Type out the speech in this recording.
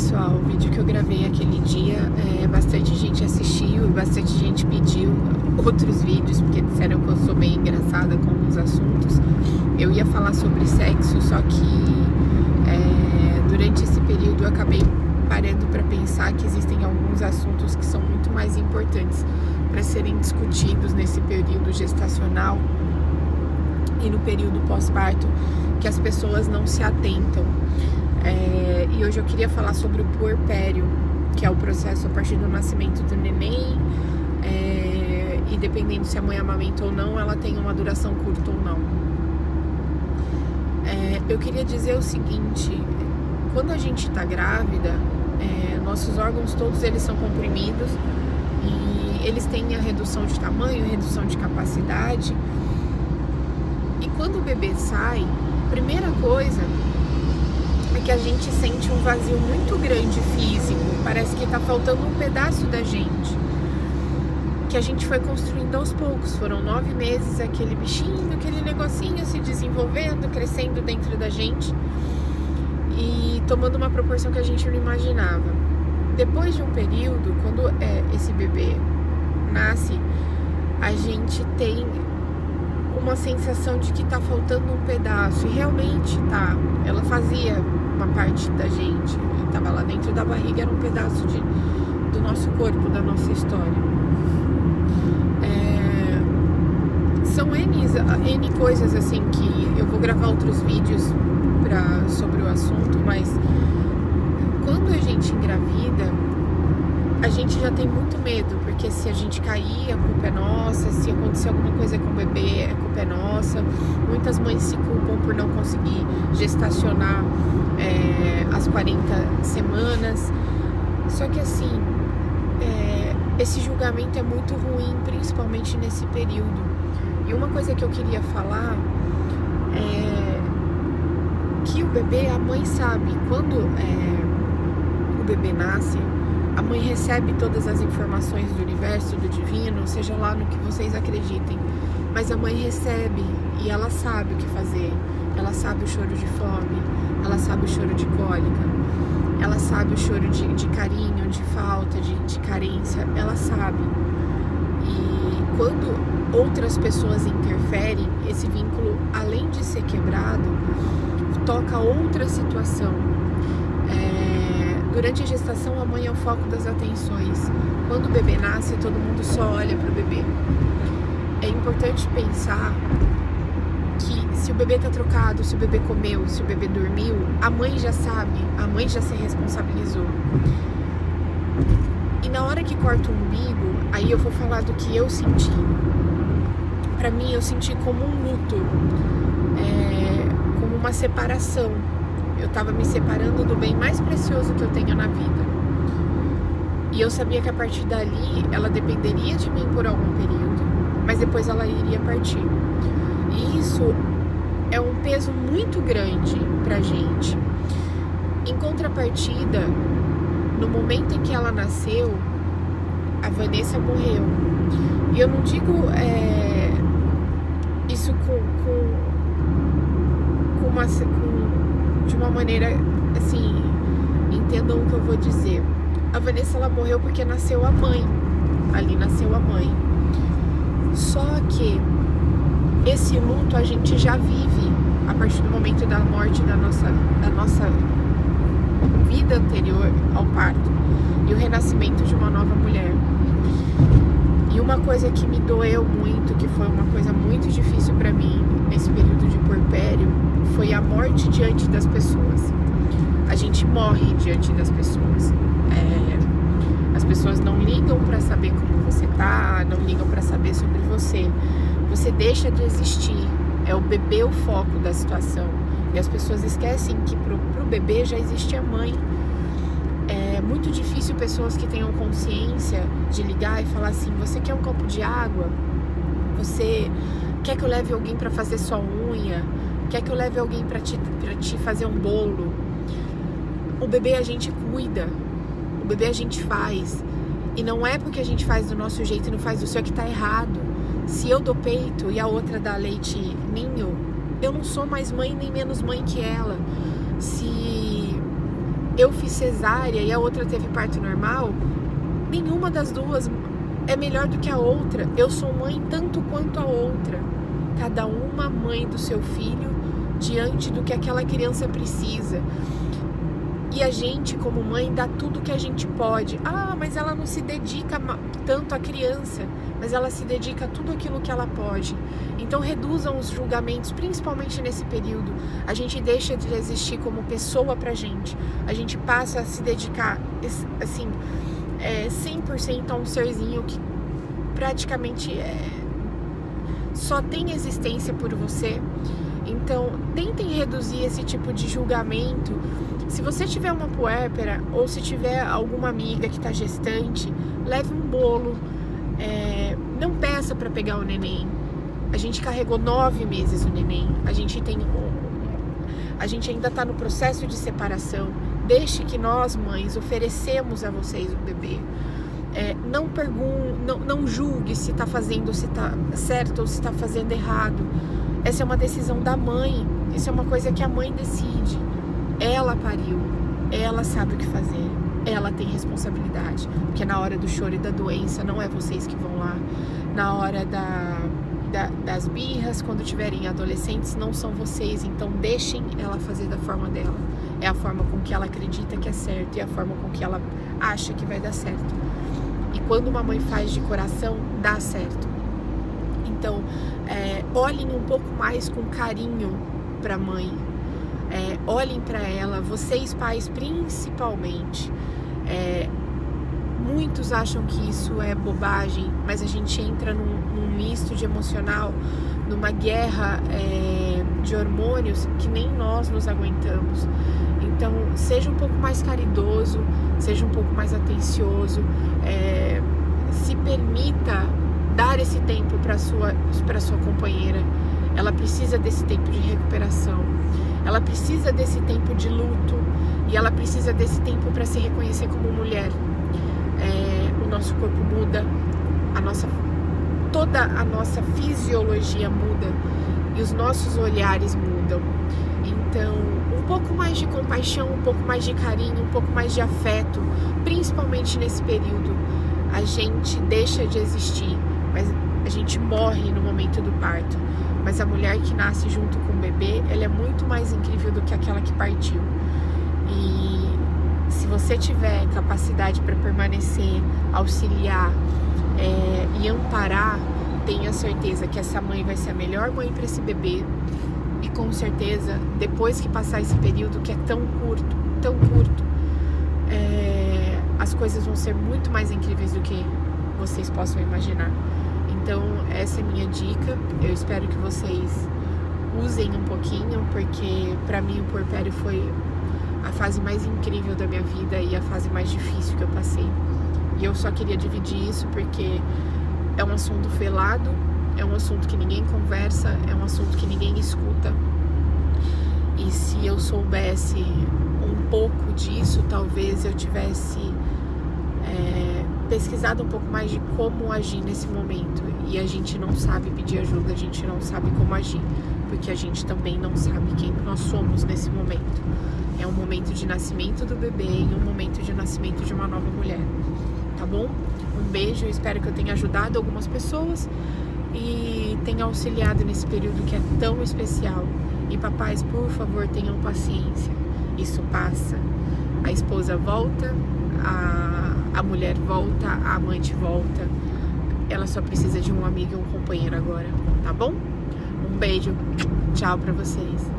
pessoal, o vídeo que eu gravei aquele dia, bastante gente assistiu e bastante gente pediu outros vídeos, porque disseram que eu sou bem engraçada com alguns assuntos. Eu ia falar sobre sexo, só que durante esse período eu acabei parando para pensar que existem alguns assuntos que são muito mais importantes para serem discutidos nesse período gestacional e no período pós-parto, que as pessoas não se atentam. E hoje eu queria falar sobre o puerpério, que é o processo a partir do nascimento do neném, e dependendo se a mãe amamenta ou não, ela tem uma duração curta ou não. Eu queria dizer o seguinte: quando a gente está grávida, nossos órgãos todos eles são comprimidos e eles têm a redução de tamanho, redução de capacidade. E quando o bebê sai, a primeira coisa é que a gente sente um vazio muito grande físico. Parece que tá faltando um pedaço da gente, que a gente foi construindo aos poucos. Foram 9 meses, aquele bichinho, aquele negocinho se desenvolvendo, crescendo dentro da gente e tomando uma proporção que a gente não imaginava. Depois de um período, quando esse bebê nasce, a gente tem uma sensação de que tá faltando um pedaço, e realmente tá. Ela fazia uma parte da gente, tava lá dentro da barriga, era um pedaço do nosso corpo, da nossa história. São N coisas assim que eu vou gravar outros vídeos sobre o assunto, mas quando a gente engravida, a gente já tem muito medo, porque se a gente cair, a culpa é nossa, se acontecer alguma coisa com o bebê, a culpa é nossa. Muitas mães se culpam por não conseguir gestacionar as 40 semanas. Só que assim, esse julgamento é muito ruim, principalmente nesse período. E uma coisa que eu queria falar é que o bebê, a mãe sabe, quando o bebê nasce, a mãe recebe todas as informações do universo, do divino, seja lá no que vocês acreditem, mas a mãe recebe e ela sabe o que fazer. Ela sabe o choro de fome, ela sabe o choro de cólica, ela sabe o choro de carinho, de falta, de carência, ela sabe. E quando outras pessoas interferem, esse vínculo, além de ser quebrado, toca outra situação. Durante a gestação, a mãe é o foco das atenções. Quando o bebê nasce, todo mundo só olha para o bebê. É importante pensar que se o bebê tá trocado, se o bebê comeu, se o bebê dormiu, a mãe já sabe, a mãe já se responsabilizou. E na hora que corta o umbigo, aí eu vou falar do que eu senti. Pra mim, eu senti como um luto, como uma separação. Eu tava me separando do bem mais precioso que eu tenho na vida. E eu sabia que a partir dali, ela dependeria de mim por algum período, mas depois ela iria partir. E isso é um peso muito grande pra gente. Em contrapartida, no momento em que ela nasceu, a Vanessa morreu. E eu não digo isso de uma maneira assim, entendam o que eu vou dizer. A Vanessa, ela morreu porque nasceu a mãe. Ali nasceu a mãe. Só que esse luto a gente já vive a partir do momento da morte da nossa vida anterior ao parto e o renascimento de uma nova mulher. E uma coisa que me doeu muito, que foi uma coisa muito difícil pra mim nesse período de puerpério, foi a morte diante das pessoas. A gente morre diante das pessoas. As pessoas não ligam pra saber como você tá, não ligam pra saber sobre você. Você deixa de existir. É o bebê o foco da situação. E as pessoas esquecem que pro bebê já existe a mãe. É muito difícil pessoas que tenham consciência de ligar e falar assim: você quer um copo de água? Você quer que eu leve alguém pra fazer sua unha? Quer que eu leve alguém pra te fazer um bolo? O bebê a gente cuida, o bebê a gente faz. E não é porque a gente faz do nosso jeito e não faz do seu que tá errado. Se eu dou peito e a outra dá leite ninho, eu não sou mais mãe nem menos mãe que ela. Se eu fiz cesárea e a outra teve parto normal, nenhuma das duas é melhor do que a outra. Eu sou mãe tanto quanto a outra. Cada uma mãe do seu filho diante do que aquela criança precisa. E a gente, como mãe, dá tudo que a gente pode. Ah, mas ela não se dedica tanto à criança, mas ela se dedica a tudo aquilo que ela pode. Então reduzam os julgamentos, principalmente nesse período. A gente deixa de existir como pessoa pra gente. A gente passa a se dedicar, assim, 100% a um serzinho que praticamente só tem existência por você. Então, tentem reduzir esse tipo de julgamento. Se você tiver uma puérpera ou se tiver alguma amiga que está gestante, leve um bolo. Não peça para pegar o neném. A gente carregou 9 meses o neném. A gente ainda está no processo de separação. Deixe que nós, mães, oferecemos a vocês o bebê. Não julgue se está fazendo, se está certo ou se está fazendo errado. Essa é uma decisão da mãe. Isso é uma coisa que a mãe decide. Ela pariu, ela sabe o que fazer, ela tem responsabilidade. Porque na hora do choro e da doença não é vocês que vão lá. Na hora das birras, quando tiverem adolescentes, não são vocês. Então deixem ela fazer da forma dela. É a forma com que ela acredita que é certo e a forma com que ela acha que vai dar certo. E quando uma mãe faz de coração, dá certo. Então, olhem um pouco mais com carinho para a mãe. Olhem para ela, vocês pais principalmente. Muitos acham que isso é bobagem, mas a gente entra num misto de emocional, numa guerra de hormônios que nem nós nos aguentamos. Então, seja um pouco mais caridoso, seja um pouco mais atencioso, se permita dar esse tempo para sua companheira. Ela precisa desse tempo de recuperação, ela precisa desse tempo de luto e ela precisa desse tempo para se reconhecer como mulher. O nosso corpo muda, toda a nossa fisiologia muda e os nossos olhares mudam. Então, um pouco mais de compaixão, um pouco mais de carinho, um pouco mais de afeto, principalmente nesse período. A gente deixa de existir, mas a gente morre no momento do parto. Mas a mulher que nasce junto com o bebê, ela é muito mais incrível do que aquela que partiu. E se você tiver capacidade para permanecer, auxiliar e amparar, tenha certeza que essa mãe vai ser a melhor mãe para esse bebê. E com certeza, depois que passar esse período que é tão curto, as coisas vão ser muito mais incríveis do que vocês possam imaginar. Então, essa é a minha dica. Eu espero que vocês usem um pouquinho, porque pra mim o puerpério foi a fase mais incrível da minha vida e a fase mais difícil que eu passei. E eu só queria dividir isso porque é um assunto velado, é um assunto que ninguém conversa, é um assunto que ninguém escuta. E se eu soubesse um pouco disso, talvez eu tivesse pesquisado um pouco mais de como agir nesse momento. E a gente não sabe pedir ajuda, a gente não sabe como agir, porque a gente também não sabe quem nós somos nesse momento. É um momento de nascimento do bebê e um momento de nascimento de uma nova mulher, tá bom? Um beijo, eu espero que eu tenha ajudado algumas pessoas e tenha auxiliado nesse período que é tão especial. E papais, por favor, tenham paciência, isso passa. A esposa volta, a mulher volta, a amante volta. Ela só precisa de um amigo e um companheiro agora, tá bom? Um beijo, tchau pra vocês.